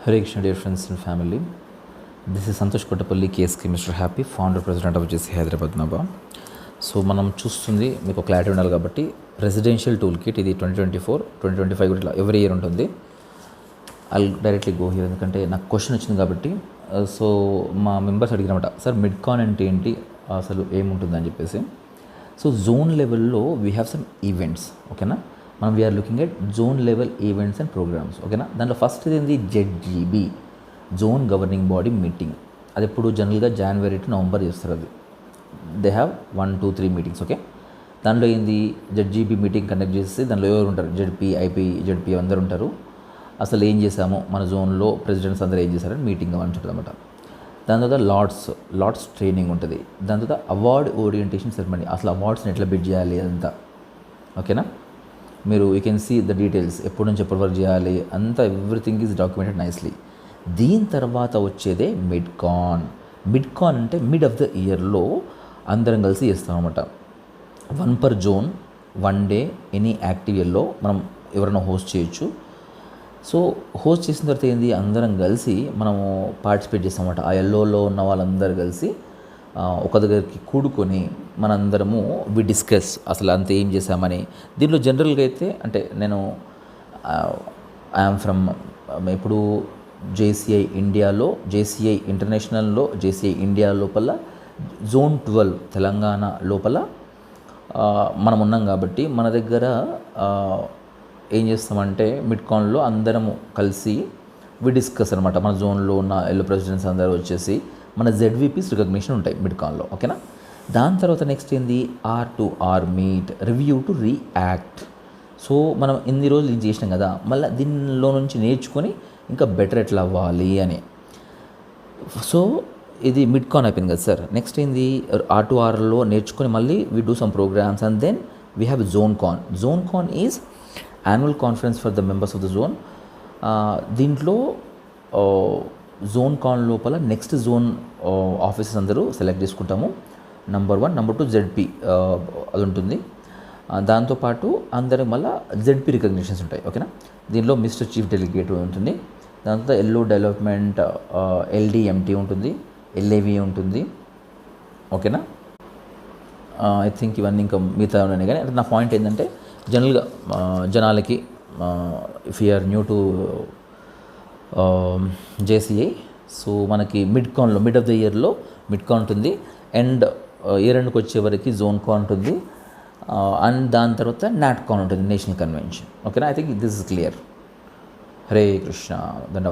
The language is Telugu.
Hare Krishna, dear friends and family. This is Santosh Kottapalli, KSK Mr. Happy, founder, president of JC Hyderabad Naba. So మనం చూస్తుంది మీకు క్లారిటీ ఉండాలి కాబట్టి రెసిడెన్షియల్ టూల్ కిట్ ఇది 2024-2025 కూడా ఎవ్రీ ఇయర్ ఉంటుంది. ఐ డైరెక్ట్లీ గో హియర్ ఎందుకంటే నాకు క్వశ్చన్ వచ్చింది కాబట్టి. సో మా మెంబర్స్ అడిగినమాట, సార్ మిడ్కాన్ అంటే ఏంటి, అసలు ఏముంటుందని చెప్పేసి. సో జోన్ లెవెల్లో వీ హ్యావ్ సమ్ ఈవెంట్స్, ఓకేనా. మనం we are looking at zone level events and programs, ఓకేనా. దాంట్లో ఫస్ట్ ఏంది ZGB, zone governing body meeting. అది ఎప్పుడు జనరల్గా January to November చేస్తారు. అది దే హ్యావ్ 1, 2, 3 మీటింగ్స్, ఓకే. దాంట్లో ఏంది ZGB మీటింగ్ కండక్ట్ చేసి దాంట్లో ఎవరు ఉంటారు, ZP, IP, ZP అందరు ఉంటారు. అసలు ఏం చేశాము మన జోన్లో, ప్రెసిడెంట్స్ అందరూ ఏం చేశారని మీటింగ్ ఉంటుంది అనమాట. దాని తర్వాత లాట్స్ ట్రైనింగ్ ఉంటుంది. దాని తర్వాత అవార్డ్ ఓరియంటేషన్ సెరమనీ, అసలు అవార్డ్స్ని ఎట్లా బిడ్ చేయాలి అదంతా, ఓకేనా. మీరు you can see the details, ఎప్పటి నుంచి ఎప్పటి వరకు చేయాలి అంతా, ఎవ్రీథింగ్ ఈజ్ డాక్యుమెంటెడ్ నైస్లీ. దీని తర్వాత వచ్చేదే మిడ్కాన్ అంటే మిడ్ ఆఫ్ ద ఇయర్లో అందరం కలిసి చేస్తాం అనమాట. 1 per zone, 1 day any active ఇయర్లో మనం ఎవరైనా హోస్ట్ చేయొచ్చు. సో హోస్ట్ చేసిన తర్వాత ఏంది, అందరం కలిసి మనము పార్టిసిపేట్ చేస్తామన్నమాట. ఆ ఎల్లోలో ఉన్న వాళ్ళందరూ కలిసి ఒక దగ్గరికి కూడుకొని మనందరము వి డిస్కస్ అసలు అంత ఏం చేసామని. దీంట్లో జనరల్గా అయితే అంటే నేను ఐఎమ్ ఫ్రమ్ ఇప్పుడు JCI ఇండియాలో, JCI ఇంటర్నేషనల్లో, JCI ఇండియా లోపల Zone 12 తెలంగాణ లోపల మనం ఉన్నాం కాబట్టి మన దగ్గర ఏం చేస్తామంటే మిడ్కాన్లో అందరము కలిసి వి డిస్కస్ అనమాట. మన జోన్లో ఉన్న ఎల్లో ప్రెసిడెంట్స్ అందరూ వచ్చేసి మన ZVPs రికగ్నిషన్ ఉంటాయి మిడ్కాన్లో, ఓకేనా. దాని తర్వాత నెక్స్ట్ ఏంది R2R meet, review to react. So మనం ఇన్ని రోజులు ఇది చేసినాం కదా, మళ్ళీ దీనిలో నుంచి నేర్చుకొని ఇంకా బెటర్ ఎట్లా అవ్వాలి అని. సో ఇది మిడ్కాన్ అయిపోయింది కదా సార్. నెక్స్ట్ ఏంది R2Rలో నేర్చుకొని మళ్ళీ we do some programs and then we have zone con is annual conference for the members of the zone. దీంట్లో జోన్ కాన్ లోపల నెక్స్ట్ జోన్ ఆఫీసర్స్ అందరూ సెలెక్ట్ చేసుకుంటాము. నెంబర్ 1, నెంబర్ 2 ZP అది ఉంటుంది. దాంతోపాటు అందరూ మళ్ళీ ZP రికగ్నిషన్స్ ఉంటాయి, ఓకేనా. దీనిలో మిస్టర్ చీఫ్ డెలిగేట్ ఉంటుంది. దాంతో ఎల్లో డెవలప్మెంట్ LDMT ఉంటుంది, LAV ఉంటుంది, ఓకేనా. ఐ థింక్ ఇవన్నీ ఇంకా మిగతా ఉన్నాయి. కానీ నా పాయింట్ ఏంటంటే జనరల్గా జనాలకి if you are new to JCI, so మనకి మిడ్కాన్లో మిడ్ ఆఫ్ ద ఇయర్లో మిడ్కాన్ ఉంటుంది. అండ్ ఇయర్ ఎండ్కి వచ్చేవరకు జోన్ కాన్ ఉంటుంది. అండ్ దాని తర్వాత నాట్కాన్ ఉంటుంది, నేషనల్ కన్వెన్షన్, ఓకేనా. I think this is clear. Hare Krishna, ధన్యవాదాలు.